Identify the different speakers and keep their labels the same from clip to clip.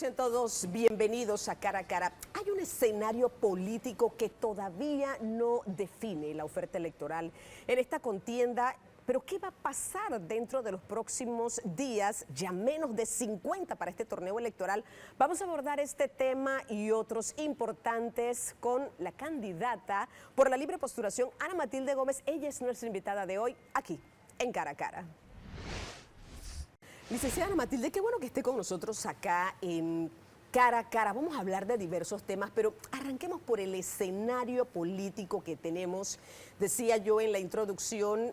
Speaker 1: Sean todos bienvenidos a Cara a Cara. Hay un escenario político que todavía no define la oferta electoral en esta contienda, pero ¿qué va a pasar dentro de los próximos días? Ya menos de 50 para este torneo electoral. Vamos a abordar este tema y otros importantes con la candidata por la libre postulación, Ana Matilde Gómez. Ella es nuestra invitada de hoy aquí en Cara a Cara. Licenciada Ana Matilde, qué bueno que esté con nosotros acá en Cara a Cara. Vamos a hablar de diversos temas, pero arranquemos por el escenario político que tenemos. Decía yo en la introducción,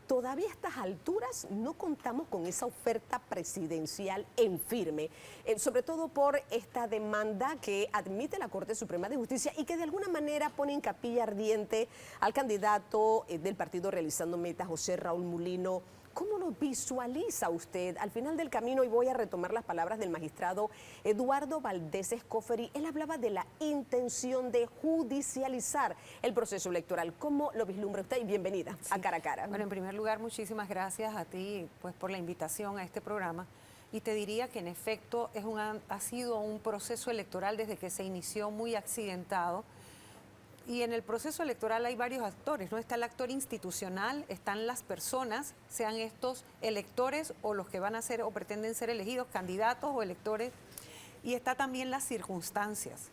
Speaker 1: todavía a estas alturas no contamos con esa oferta presidencial en firme, sobre todo por esta demanda que admite la Corte Suprema de Justicia y que de alguna manera pone en capilla ardiente al candidato del partido Realizando Meta, José Raúl Mulino. ¿Cómo lo visualiza usted al final del camino? Y voy a retomar las palabras del magistrado Eduardo Valdés Escoferi. Él hablaba de la intención de judicializar el proceso electoral. ¿Cómo lo vislumbra usted? Y bienvenida a Cara a Cara.
Speaker 2: Bueno, en primer lugar, muchísimas gracias a ti por la invitación a este programa. Y te diría que en efecto ha sido un proceso electoral desde que se inició muy accidentado. Y en el proceso electoral hay varios actores, ¿no? Está el actor institucional, están las personas, sean estos electores o los que van a ser o pretenden ser elegidos, candidatos o electores, y está también las circunstancias.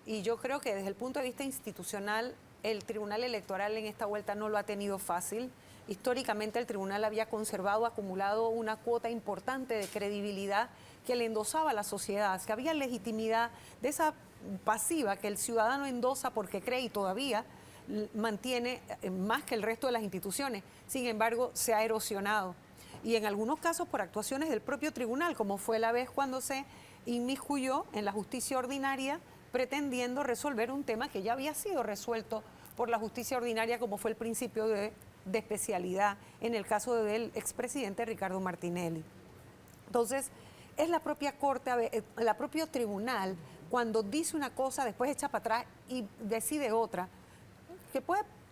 Speaker 2: Y yo creo que desde el punto de vista institucional, el Tribunal Electoral en esta vuelta no lo ha tenido fácil. Históricamente el Tribunal había acumulado una cuota importante de credibilidad que le endosaba a la sociedad, que había legitimidad de esa pasiva que el ciudadano endosa porque cree y todavía mantiene más que el resto de las instituciones. Sin embargo, se ha erosionado. Y en algunos casos por actuaciones del propio tribunal, como fue la vez cuando se inmiscuyó en la justicia ordinaria pretendiendo resolver un tema que ya había sido resuelto por la justicia ordinaria, como fue el principio de especialidad en el caso del expresidente Ricardo Martinelli. Entonces, es la propia Corte, el propio tribunal, cuando dice una cosa, después echa para atrás y decide otra, que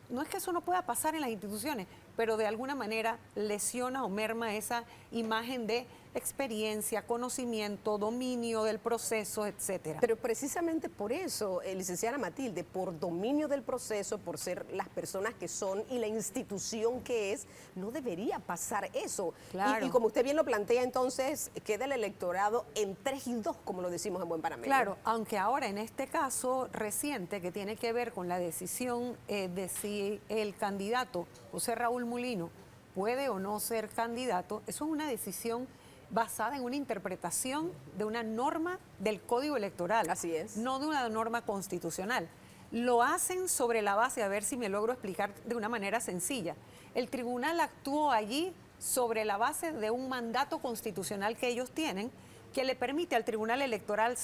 Speaker 2: no es que eso no pueda pasar en las instituciones, pero de alguna manera lesiona o merma esa imagen de experiencia, conocimiento, dominio del proceso, etcétera.
Speaker 1: Pero precisamente por eso, licenciada Matilde, por dominio del proceso, por ser las personas que son y la institución que es, no debería pasar eso.
Speaker 2: Claro.
Speaker 1: Y como usted bien lo plantea, entonces queda el electorado en 3-2, como lo decimos en buen panameño.
Speaker 2: Claro, aunque ahora en este caso reciente que tiene que ver con la decisión de si el candidato José Raúl Mulino puede o no ser candidato, eso es una decisión basada en una interpretación de una norma del Código Electoral.
Speaker 1: Así es.
Speaker 2: No de una norma constitucional. Lo hacen sobre la base, a ver si me logro explicar de una manera sencilla. El tribunal actuó allí sobre la base de un mandato constitucional que ellos tienen, que le permite al Tribunal Electoral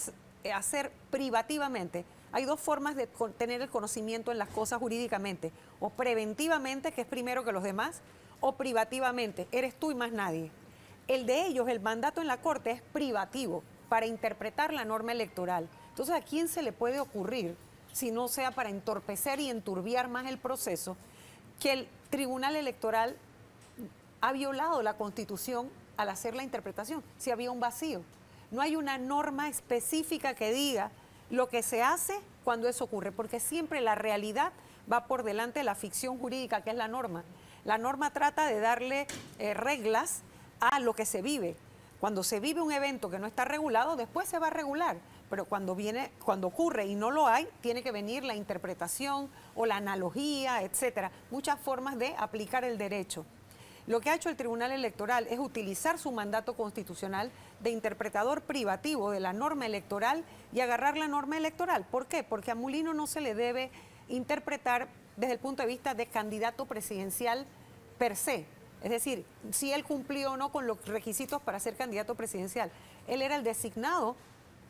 Speaker 2: hacer privativamente. Hay dos formas de tener el conocimiento en las cosas jurídicamente, o preventivamente, que es primero que los demás, o privativamente, eres tú y más nadie. El de ellos, el mandato en la Corte, es privativo para interpretar la norma electoral. Entonces, ¿a quién se le puede ocurrir, si no sea para entorpecer y enturbiar más el proceso, que el Tribunal Electoral ha violado la Constitución al hacer la interpretación? Si había un vacío. No hay una norma específica que diga lo que se hace cuando eso ocurre, porque siempre la realidad va por delante de la ficción jurídica, que es la norma. La norma trata de darle reglas a lo que se vive. Cuando se vive un evento que no está regulado, después se va a regular. Pero cuando ocurre y no lo hay, tiene que venir la interpretación o la analogía, etcétera. Muchas formas de aplicar el derecho. Lo que ha hecho el Tribunal Electoral es utilizar su mandato constitucional de interpretador privativo de la norma electoral y agarrar la norma electoral. ¿Por qué? Porque a Mulino no se le debe interpretar desde el punto de vista de candidato presidencial per se. Es decir, si él cumplió o no con los requisitos para ser candidato presidencial. Él era el designado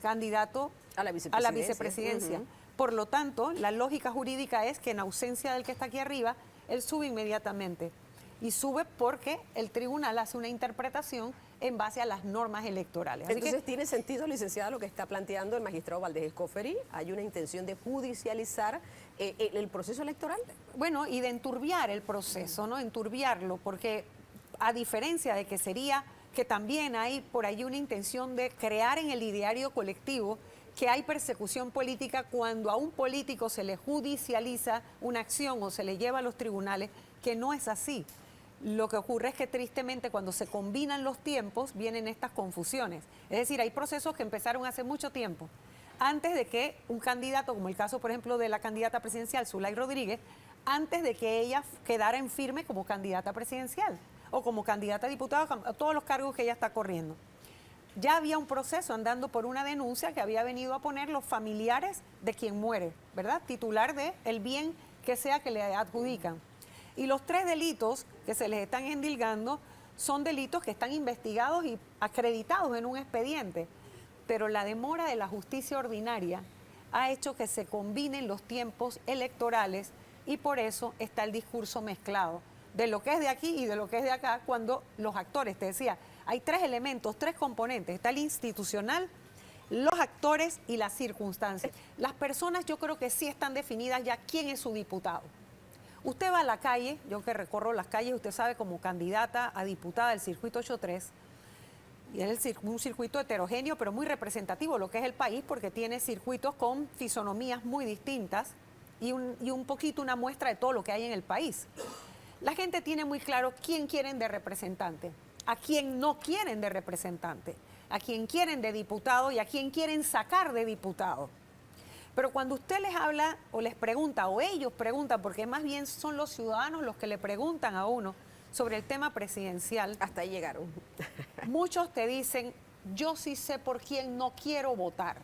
Speaker 2: candidato a la vicepresidencia. Por lo tanto, la lógica jurídica es que en ausencia del que está aquí arriba, él sube inmediatamente. Y sube porque el tribunal hace una interpretación en base a las normas electorales.
Speaker 1: Entonces, ¿tiene sentido, licenciada, lo que está planteando el magistrado Valdés Escoferi? ¿Hay una intención de judicializar el proceso electoral?
Speaker 2: Bueno, y de enturbiar el proceso, ¿no? Enturbiarlo, porque a diferencia de que que también hay por ahí una intención de crear en el ideario colectivo que hay persecución política cuando a un político se le judicializa una acción o se le lleva a los tribunales, que no es así. Lo que ocurre es que tristemente cuando se combinan los tiempos vienen estas confusiones. Es decir, hay procesos que empezaron hace mucho tiempo, antes de que un candidato, como el caso por ejemplo de la candidata presidencial Zulay Rodríguez, antes de que ella quedara en firme como candidata presidencial o como candidata a diputada, a todos los cargos que ella está corriendo. Ya había un proceso andando por una denuncia que había venido a poner los familiares de quien muere, ¿verdad? Titular de el bien que sea que le adjudican. Y los 3 delitos que se les están endilgando son delitos que están investigados y acreditados en un expediente. Pero la demora de la justicia ordinaria ha hecho que se combinen los tiempos electorales y por eso está el discurso mezclado de lo que es de aquí y de lo que es de acá, cuando los actores, te decía, hay 3 elementos, 3 componentes, está el institucional, los actores y las circunstancias. Las personas yo creo que sí están definidas ya quién es su diputado. Usted va a la calle, yo que recorro las calles, usted sabe, como candidata a diputada del circuito 83, y es un circuito heterogéneo, pero muy representativo, lo que es el país, porque tiene circuitos con fisonomías muy distintas y un poquito una muestra de todo lo que hay en el país. La gente tiene muy claro quién quieren de representante, a quién no quieren de representante, a quién quieren de diputado y a quién quieren sacar de diputado. Pero cuando usted les habla o les pregunta, o ellos preguntan, porque más bien son los ciudadanos los que le preguntan a uno sobre el tema presidencial.
Speaker 1: Hasta ahí llegaron.
Speaker 2: Muchos te dicen, yo sí sé por quién no quiero votar.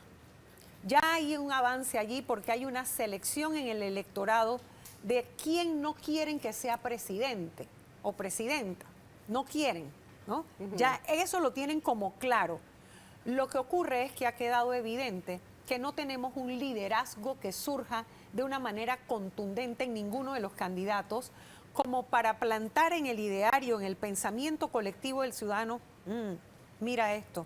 Speaker 2: Ya hay un avance allí porque hay una selección en el electorado de quién no quieren que sea presidente o presidenta. No quieren, ¿no? Ya eso lo tienen como claro. Lo que ocurre es que ha quedado evidente que no tenemos un liderazgo que surja de una manera contundente en ninguno de los candidatos, como para plantar en el ideario, en el pensamiento colectivo del ciudadano, mira esto.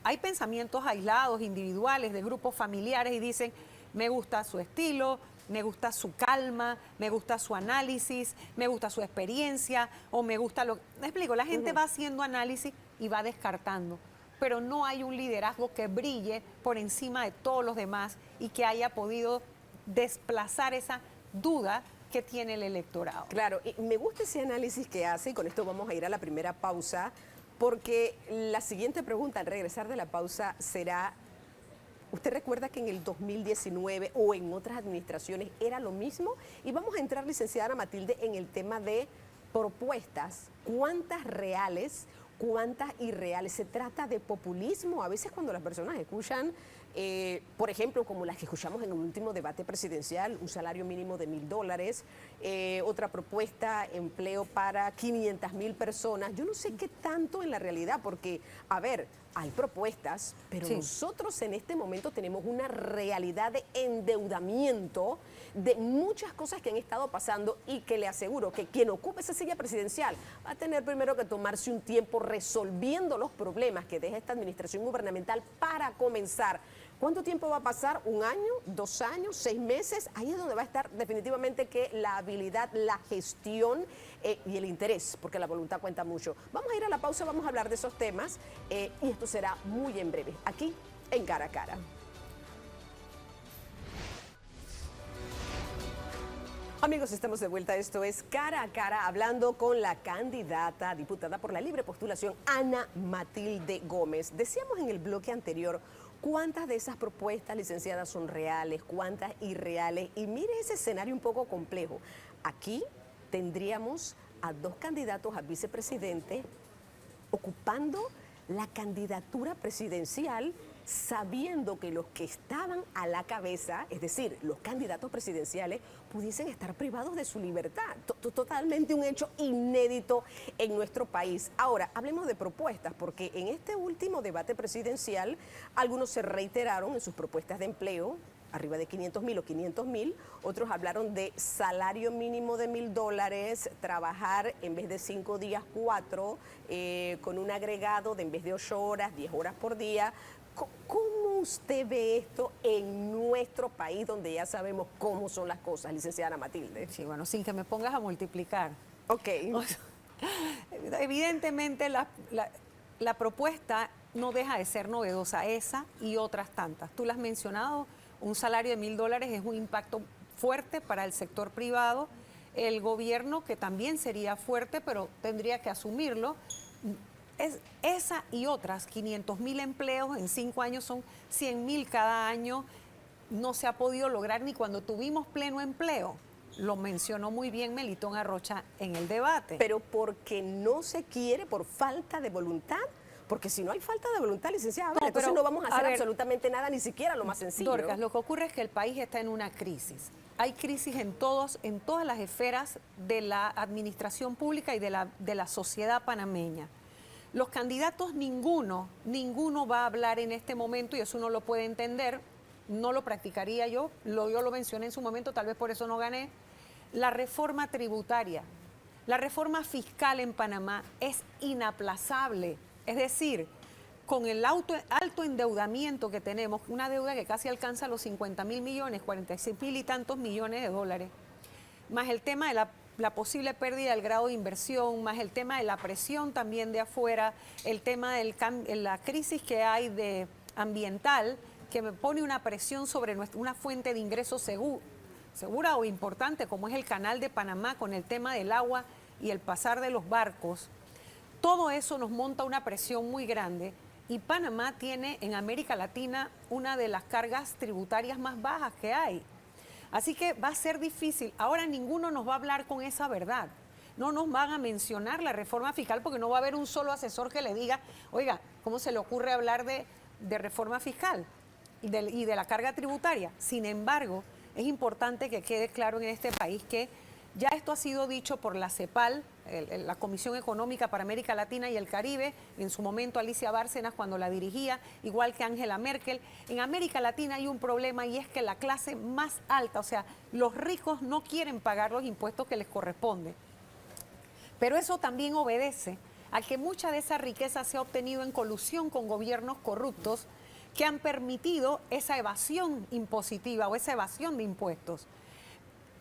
Speaker 2: Hay pensamientos aislados, individuales, de grupos familiares y dicen, me gusta su estilo, me gusta su calma, me gusta su análisis, me gusta su experiencia o me gusta lo... Me explico, la gente va haciendo análisis y va descartando, pero no hay un liderazgo que brille por encima de todos los demás y que haya podido desplazar esa duda que tiene el electorado.
Speaker 1: Claro, y me gusta ese análisis que hace y con esto vamos a ir a la primera pausa porque la siguiente pregunta al regresar de la pausa será... ¿Usted recuerda que en el 2019 o en otras administraciones era lo mismo? Y vamos a entrar, licenciada Ana Matilde, en el tema de propuestas. ¿Cuántas reales, cuántas irreales? Se trata de populismo. A veces cuando las personas escuchan, por ejemplo, como las que escuchamos en el último debate presidencial, un salario mínimo de $1,000, otra propuesta, empleo para 500,000 personas. Yo no sé qué tanto en la realidad, porque, a ver, hay propuestas, pero nosotros en este momento tenemos una realidad de endeudamiento de muchas cosas que han estado pasando y que le aseguro que quien ocupe esa silla presidencial va a tener primero que tomarse un tiempo resolviendo los problemas que deja esta administración gubernamental para comenzar. ¿Cuánto tiempo va a pasar? ¿1 año? ¿2 años? ¿6 meses? Ahí es donde va a estar definitivamente que la habilidad, la gestión y el interés, porque la voluntad cuenta mucho. Vamos a ir a la pausa, vamos a hablar de esos temas y esto será muy en breve, aquí en Cara a Cara. Amigos, estamos de vuelta. Esto es Cara a Cara, hablando con la candidata diputada por la libre postulación, Ana Matilde Gómez. Decíamos en el bloque anterior, ¿cuántas de esas propuestas, licenciadas, son reales? ¿Cuántas irreales? Y mire ese escenario un poco complejo. Aquí tendríamos a 2 candidatos a vicepresidente ocupando la candidatura presidencial, sabiendo que los que estaban a la cabeza, es decir, los candidatos presidenciales, pudiesen estar privados de su libertad. Totalmente un hecho inédito en nuestro país. Ahora, hablemos de propuestas, porque en este último debate presidencial, algunos se reiteraron en sus propuestas de empleo, arriba de 500,000 o 500,000, otros hablaron de salario mínimo de $1,000, trabajar en vez de 5 días, 4, con un agregado de en vez de 8 horas, 10 horas por día. ¿Cómo usted ve esto en nuestro país, donde ya sabemos cómo son las cosas, licenciada Ana Matilde?
Speaker 2: Sí, bueno, sin que me pongas a multiplicar.
Speaker 1: Ok.
Speaker 2: Evidentemente, la propuesta no deja de ser novedosa, esa y otras tantas. Tú la has mencionado, un salario de $1.000 es un impacto fuerte para el sector privado, el gobierno que también sería fuerte, pero tendría que asumirlo. Esa y otras, 500.000 empleos en 5 años son 100.000 cada año, no se ha podido lograr ni cuando tuvimos pleno empleo. Lo mencionó muy bien Melitón Arrocha en el debate.
Speaker 1: Pero porque no se quiere, por falta de voluntad. Porque si no hay falta de voluntad, licenciada, entonces no vamos a hacer absolutamente nada, ni siquiera lo más sencillo.
Speaker 2: Dorcas, lo que ocurre es que el país está en una crisis. Hay crisis en todas las esferas de la administración pública y de la sociedad panameña. Los candidatos, ninguno va a hablar en este momento, y eso uno lo puede entender, no lo practicaría yo lo mencioné en su momento, tal vez por eso no gané. La reforma tributaria, la reforma fiscal en Panamá es inaplazable. Es decir, con el alto endeudamiento que tenemos, una deuda que casi alcanza los 50.000 millones, 46.000 y tantos millones de dólares, más el tema de la posible pérdida del grado de inversión, más el tema de la presión también de afuera, el tema de la crisis que hay ambiental, que me pone una presión sobre una fuente de ingresos segura o importante, como es el canal de Panamá con el tema del agua y el pasar de los barcos. Todo eso nos monta una presión muy grande y Panamá tiene en América Latina una de las cargas tributarias más bajas que hay. Así que va a ser difícil. Ahora ninguno nos va a hablar con esa verdad. No nos van a mencionar la reforma fiscal porque no va a haber un solo asesor que le diga, oiga, ¿cómo se le ocurre hablar de reforma fiscal y de la carga tributaria? Sin embargo, es importante que quede claro en este país que ya esto ha sido dicho por la CEPAL, la Comisión Económica para América Latina y el Caribe, en su momento Alicia Bárcenas cuando la dirigía, igual que Angela Merkel. En América Latina hay un problema y es que la clase más alta, o sea, los ricos no quieren pagar los impuestos que les corresponden. Pero eso también obedece a que mucha de esa riqueza se ha obtenido en colusión con gobiernos corruptos que han permitido esa evasión impositiva o esa evasión de impuestos.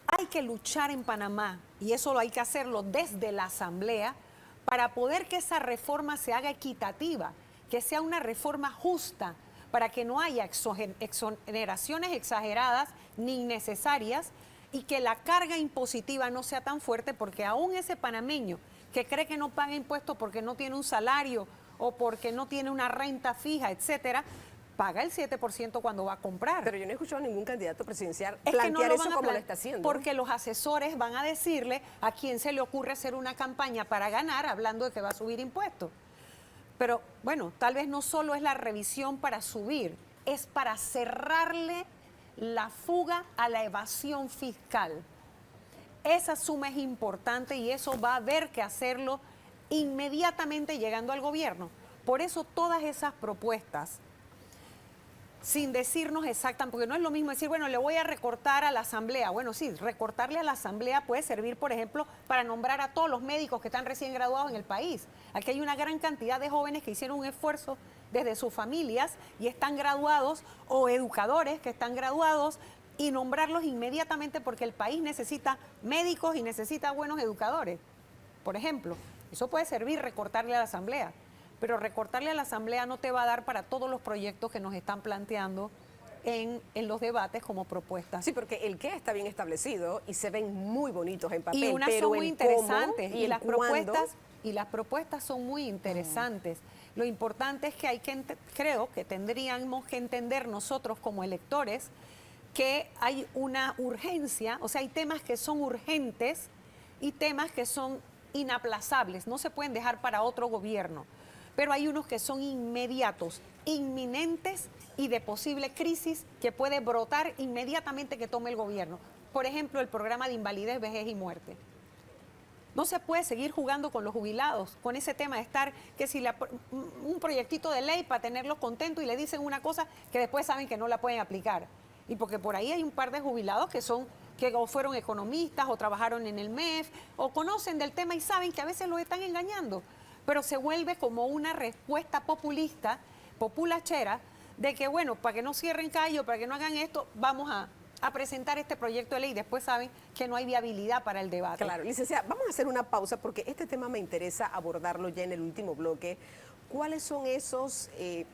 Speaker 2: Hay que luchar en Panamá, y eso lo hay que hacerlo desde la Asamblea, para poder que esa reforma se haga equitativa, que sea una reforma justa, para que no haya exoneraciones exageradas ni innecesarias y que la carga impositiva no sea tan fuerte, porque aún ese panameño que cree que no paga impuestos porque no tiene un salario o porque no tiene una renta fija, etcétera, paga el 7% cuando va a comprar.
Speaker 1: Pero yo no he escuchado a ningún candidato presidencial
Speaker 2: es
Speaker 1: plantear
Speaker 2: que no lo
Speaker 1: eso como lo está haciendo.
Speaker 2: Porque los asesores van a decirle a quién se le ocurre hacer una campaña para ganar hablando de que va a subir impuestos. Pero bueno, tal vez no solo es la revisión para subir, es para cerrarle la fuga a la evasión fiscal. Esa suma es importante y eso va a haber que hacerlo inmediatamente llegando al gobierno. Por eso todas esas propuestas, sin decirnos exactamente, porque no es lo mismo decir, bueno, le voy a recortar a la Asamblea. Bueno, sí, recortarle a la Asamblea puede servir, por ejemplo, para nombrar a todos los médicos que están recién graduados en el país. Aquí hay una gran cantidad de jóvenes que hicieron un esfuerzo desde sus familias y están graduados, o educadores que están graduados, y nombrarlos inmediatamente porque el país necesita médicos y necesita buenos educadores. Por ejemplo, eso puede servir recortarle a la Asamblea. Pero recortarle a la Asamblea no te va a dar para todos los proyectos que nos están planteando en los debates como propuestas.
Speaker 1: Sí, porque el qué está bien establecido y se ven muy bonitos en papel.
Speaker 2: Y unas
Speaker 1: pero
Speaker 2: son muy interesantes
Speaker 1: y
Speaker 2: las propuestas son muy interesantes. Lo importante es que creo que tendríamos que entender nosotros como electores que hay una urgencia, o sea, hay temas que son urgentes y temas que son inaplazables, no se pueden dejar para otro gobierno. Pero hay unos que son inmediatos, inminentes y de posible crisis que puede brotar inmediatamente que tome el gobierno. Por ejemplo, el programa de invalidez, vejez y muerte. No se puede seguir jugando con los jubilados, con ese tema de estar, que si un proyectito de ley para tenerlos contentos y le dicen una cosa que después saben que no la pueden aplicar. Y porque por ahí hay un par de jubilados que o fueron economistas o trabajaron en el MEF o conocen del tema y saben que a veces los están engañando. Pero se vuelve como una respuesta populista, populachera, de que bueno, para que no cierren callo, para que no hagan esto, vamos a presentar este proyecto de ley y después saben que no hay viabilidad para el debate.
Speaker 1: Claro, licenciada, vamos a hacer una pausa porque este tema me interesa abordarlo ya en el último bloque. ¿cuáles son esos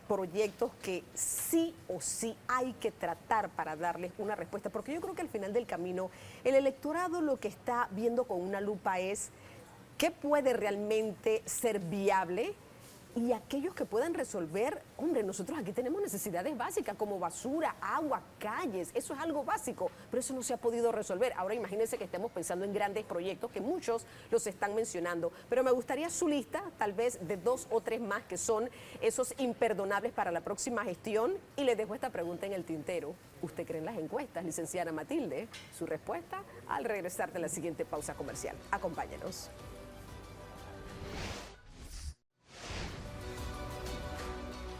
Speaker 1: proyectos que sí o sí hay que tratar para darles una respuesta? Porque yo creo que al final del camino el electorado lo que está viendo con una lupa es qué puede realmente ser viable y aquellos que puedan resolver. Hombre, nosotros aquí tenemos necesidades básicas como basura, agua, calles, eso es algo básico, pero eso no se ha podido resolver. Ahora imagínense que estemos pensando en grandes proyectos que muchos los están mencionando, pero me gustaría su lista, tal vez de 2 o 3 más que son esos imperdonables para la próxima gestión, y le dejo esta pregunta en el tintero. ¿Usted cree en las encuestas, licenciada Matilde? Su respuesta al regresar de la siguiente pausa comercial. Acompáñenos.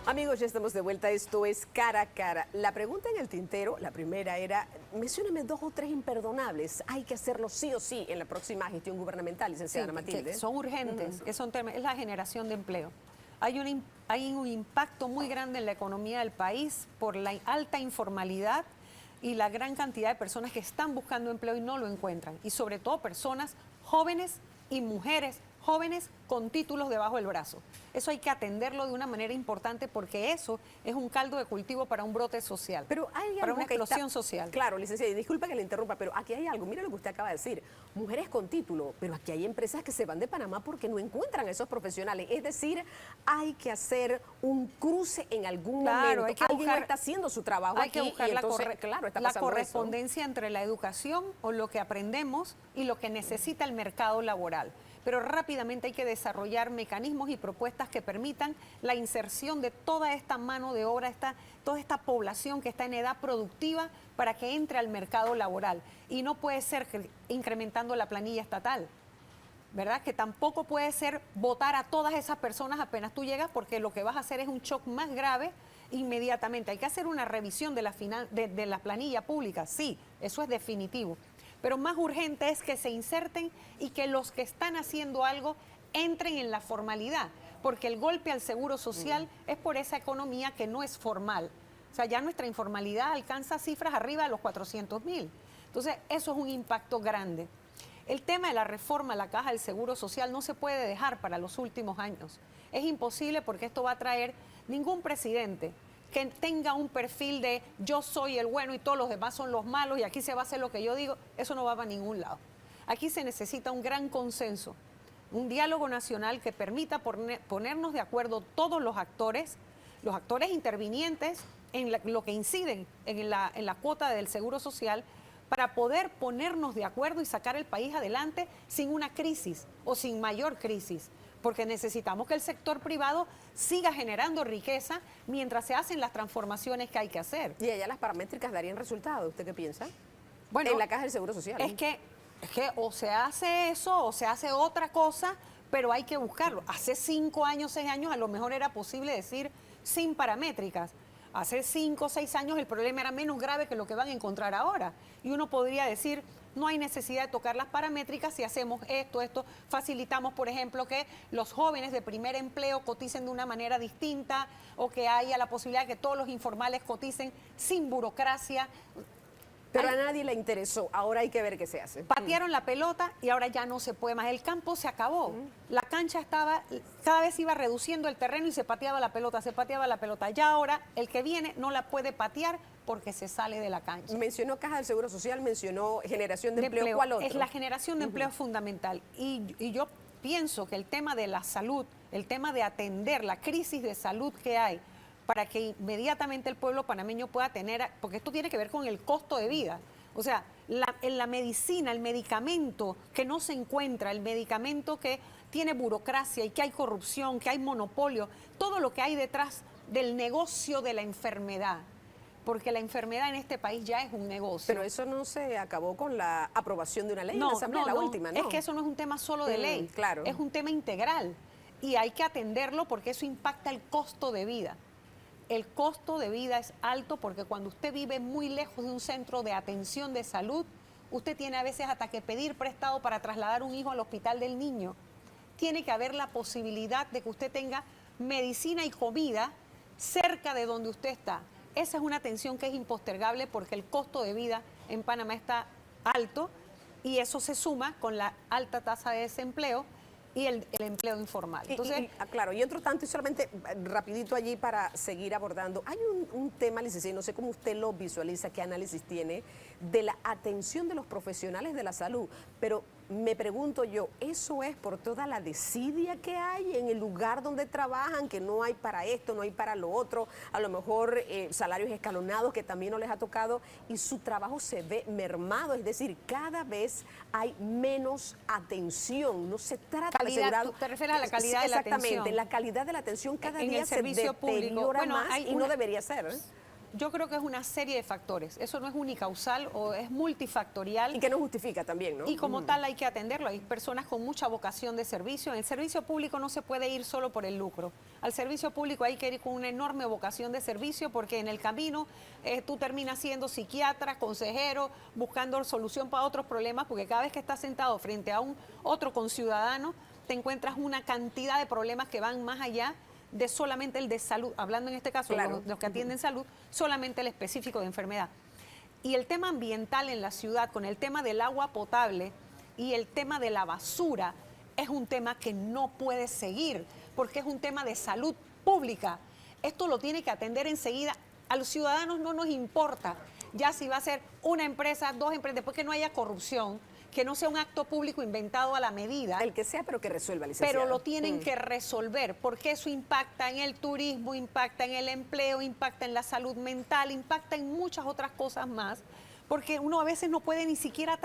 Speaker 1: Amigos, ya estamos de vuelta. Esto es Cara a Cara. La pregunta en el tintero, la primera era, mencióname 2 o 3 imperdonables. Hay que hacerlo sí o sí en la próxima gestión gubernamental, licenciada
Speaker 2: Sí,
Speaker 1: Matilde.
Speaker 2: que son urgentes, que son es la generación de empleo. Hay un impacto muy grande en la economía del país por la alta informalidad y la gran cantidad de personas que están buscando empleo y no lo encuentran. Y sobre todo personas jóvenes y mujeres jóvenes con títulos debajo del brazo. Eso hay que atenderlo de una manera importante porque eso es un caldo de cultivo para un brote social,
Speaker 1: Pero hay
Speaker 2: para
Speaker 1: algo
Speaker 2: una
Speaker 1: que
Speaker 2: explosión social.
Speaker 1: Claro, licenciada, y disculpa que le interrumpa, pero aquí hay algo. Mira lo que usted acaba de decir. Mujeres con título, pero aquí hay empresas que se van de Panamá porque no encuentran a esos profesionales. Es decir, hay que hacer un cruce en algún momento.
Speaker 2: Hay que
Speaker 1: Alguien
Speaker 2: buscar,
Speaker 1: no está haciendo su trabajo
Speaker 2: hay
Speaker 1: aquí
Speaker 2: que buscar
Speaker 1: y entonces, claro, está
Speaker 2: la
Speaker 1: pasando
Speaker 2: correspondencia entre la educación o lo que aprendemos y lo que necesita el mercado laboral. Pero rápidamente hay que desarrollar mecanismos y propuestas que permitan la inserción de toda esta mano de obra, toda esta población que está en edad productiva para que entre al mercado laboral. Y no puede ser incrementando la planilla estatal, ¿verdad? Que tampoco puede ser votar a todas esas personas apenas tú llegas, porque lo que vas a hacer es un shock más grave inmediatamente. Hay que hacer una revisión de la planilla pública, sí, eso es definitivo. Pero más urgente es que se inserten y que los que están haciendo algo entren en la formalidad, porque el golpe al seguro social es por esa economía que no es formal. O sea, ya nuestra informalidad alcanza cifras arriba de los 400.000. Entonces, eso es un impacto grande. El tema de la reforma a la Caja del Seguro Social no se puede dejar para los últimos años. Es imposible porque esto va a traer ningún presidente que tenga un perfil de yo soy el bueno y todos los demás son los malos y aquí se va a hacer lo que yo digo. Eso no va para ningún lado. Aquí se necesita un gran consenso, un diálogo nacional que permita ponernos de acuerdo todos los actores intervinientes en lo que inciden en la cuota del Seguro Social, para poder ponernos de acuerdo y sacar el país adelante sin una crisis o sin mayor crisis. Porque necesitamos que el sector privado siga generando riqueza mientras se hacen las transformaciones que hay que hacer.
Speaker 1: Y allá las paramétricas darían resultado. ¿Usted qué piensa?
Speaker 2: Bueno,
Speaker 1: en la Caja del Seguro Social.
Speaker 2: Es que o se hace eso o se hace otra cosa, pero hay que buscarlo. Hace 5 años, 6 años, a lo mejor era posible decir sin paramétricas. Hace 5 o 6 años el problema era menos grave que lo que van a encontrar ahora. Y uno podría decir, no hay necesidad de tocar las paramétricas si hacemos esto, facilitamos, por ejemplo, que los jóvenes de primer empleo coticen de una manera distinta o que haya la posibilidad de que todos los informales coticen sin burocracia.
Speaker 1: Pero a nadie le interesó, ahora hay que ver qué se hace.
Speaker 2: Patearon la pelota y ahora ya no se puede más. El campo se acabó. La cancha estaba, cada vez iba reduciendo el terreno y se pateaba la pelota. Ya ahora el que viene no la puede patear porque se sale de la cancha.
Speaker 1: Mencionó Caja del Seguro Social, mencionó generación de empleo. ¿Cuál otro?
Speaker 2: Es la generación de empleo es fundamental. Y yo pienso que el tema de la salud, el tema de atender la crisis de salud que hay, para que inmediatamente el pueblo panameño pueda tener, porque esto tiene que ver con el costo de vida. O sea, en la medicina, el medicamento que no se encuentra, el medicamento que tiene burocracia y que hay corrupción, que hay monopolio, todo lo que hay detrás del negocio de la enfermedad. Porque la enfermedad en este país ya es un negocio.
Speaker 1: Pero eso no se acabó con la aprobación de una ley en la Asamblea, la última, ¿no?
Speaker 2: Es que eso no es un tema solo de ley,
Speaker 1: claro.
Speaker 2: Es un tema integral y hay que atenderlo porque eso impacta el costo de vida. El costo de vida es alto porque cuando usted vive muy lejos de un centro de atención de salud, usted tiene a veces hasta que pedir prestado para trasladar un hijo al hospital del niño. Tiene que haber la posibilidad de que usted tenga medicina y comida cerca de donde usted está. Esa es una atención que es impostergable porque el costo de vida en Panamá está alto y eso se suma con la alta tasa de desempleo y el empleo informal. Entonces,
Speaker 1: Claro, y otro tanto, y solamente rapidito allí para seguir abordando, hay un tema, licenciada, y no sé cómo usted lo visualiza, qué análisis tiene, de la atención de los profesionales de la salud, pero me pregunto yo, ¿eso es por toda la desidia que hay en el lugar donde trabajan, que no hay para esto, no hay para lo otro, a lo mejor salarios escalonados que también no les ha tocado y su trabajo se ve mermado? Es decir, cada vez hay menos atención, no se trata de asegurar...
Speaker 2: ¿Tú te refieres a la calidad de la atención?
Speaker 1: Exactamente, la calidad de la atención cada
Speaker 2: en
Speaker 1: día
Speaker 2: el
Speaker 1: se
Speaker 2: servicio
Speaker 1: deteriora
Speaker 2: público.
Speaker 1: más y no debería ser, ¿eh?
Speaker 2: Yo creo que es una serie de factores. Eso no es unicausal o es multifactorial.
Speaker 1: Y que no justifica también, ¿no?
Speaker 2: Y como tal hay que atenderlo. Hay personas con mucha vocación de servicio. En el servicio público no se puede ir solo por el lucro. Al servicio público hay que ir con una enorme vocación de servicio porque en el camino tú terminas siendo psiquiatra, consejero, buscando solución para otros problemas, porque cada vez que estás sentado frente a un otro conciudadano, te encuentras una cantidad de problemas que van más allá de solamente el de salud, hablando en este caso
Speaker 1: Claro.
Speaker 2: los que atienden salud, solamente el específico de enfermedad. Y el tema ambiental en la ciudad, con el tema del agua potable y el tema de la basura, es un tema que no puede seguir, porque es un tema de salud pública. Esto lo tiene que atender enseguida. A los ciudadanos no nos importa ya si va a ser una empresa, dos empresas, después que no haya corrupción, que no sea un acto público inventado a la medida.
Speaker 1: El que sea, pero que resuelva, licenciada.
Speaker 2: Pero lo tienen que resolver, porque eso impacta en el turismo, impacta en el empleo, impacta en la salud mental, impacta en muchas otras cosas más, porque uno a veces no puede ni siquiera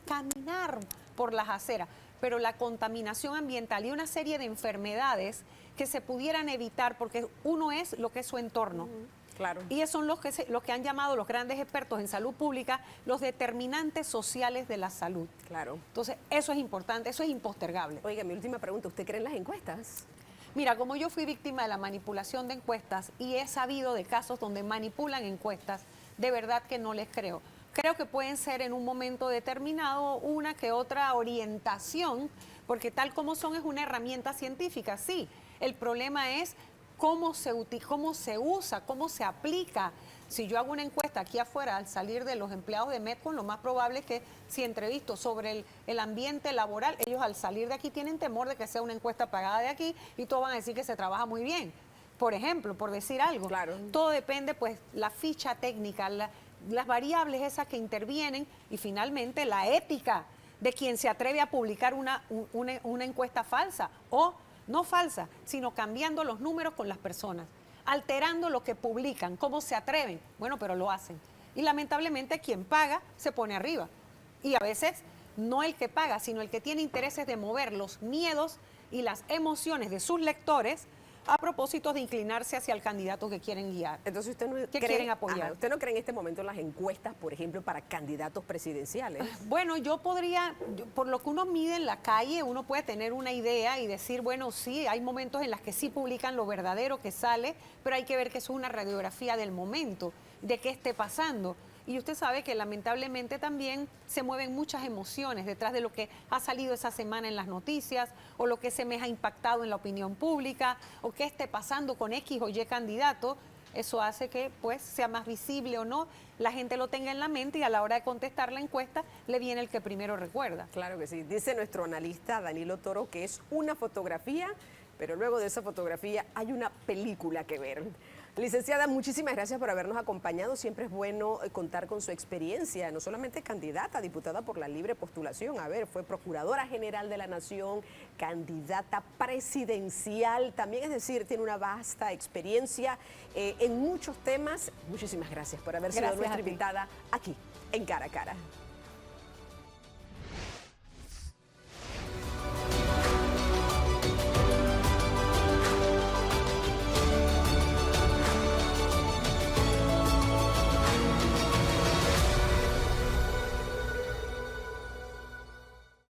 Speaker 2: caminar por las aceras. Pero la contaminación ambiental y una serie de enfermedades que se pudieran evitar, porque uno es lo que es su entorno.
Speaker 1: Claro.
Speaker 2: Y esos son los que han llamado los grandes expertos en salud pública los determinantes sociales de la salud.
Speaker 1: Claro.
Speaker 2: Entonces, eso es importante, eso es impostergable.
Speaker 1: Oiga, mi última pregunta, ¿usted cree en las encuestas?
Speaker 2: Mira, como yo fui víctima de la manipulación de encuestas y he sabido de casos donde manipulan encuestas, de verdad que no les creo. Creo que pueden ser en un momento determinado una que otra orientación, porque tal como son es una herramienta científica, sí. El problema es cómo se usa, cómo se aplica. Si yo hago una encuesta aquí afuera al salir de los empleados de Medcon, lo más probable es que si entrevisto sobre el ambiente laboral, ellos al salir de aquí tienen temor de que sea una encuesta pagada de aquí y todos van a decir que se trabaja muy bien. Por ejemplo, por decir algo.
Speaker 1: Claro.
Speaker 2: Todo depende, pues, la ficha técnica, las variables esas que intervienen y finalmente la ética de quien se atreve a publicar una encuesta falsa o no falsa, sino cambiando los números con las personas, alterando lo que publican, cómo se atreven. Bueno, pero lo hacen. Y lamentablemente quien paga se pone arriba. Y a veces no el que paga, sino el que tiene intereses de mover los miedos y las emociones de sus lectores a propósito de inclinarse hacia el candidato que quieren guiar.
Speaker 1: Entonces usted no
Speaker 2: quieren apoyar.
Speaker 1: Ajá, ¿usted no cree en este momento en las encuestas, por ejemplo, para candidatos presidenciales?
Speaker 2: Bueno, por lo que uno mide en la calle, uno puede tener una idea y decir, bueno, sí, hay momentos en los que sí publican lo verdadero que sale, pero hay que ver que eso es una radiografía del momento, de qué esté pasando. Y usted sabe que lamentablemente también se mueven muchas emociones detrás de lo que ha salido esa semana en las noticias o lo que se me ha impactado en la opinión pública o qué esté pasando con X o Y candidato. Eso hace que pues sea más visible o no, la gente lo tenga en la mente y a la hora de contestar la encuesta le viene el que primero recuerda.
Speaker 1: Claro que sí. Dice nuestro analista Danilo Toro que es una fotografía, pero luego de esa fotografía hay una película que ver. Licenciada, muchísimas gracias por habernos acompañado. Siempre es bueno contar con su experiencia, no solamente candidata, diputada por la libre postulación, fue Procuradora General de la Nación, candidata presidencial, también, es decir, tiene una vasta experiencia en muchos temas. Muchísimas gracias por haber sido nuestra invitada aquí en Cara a Cara.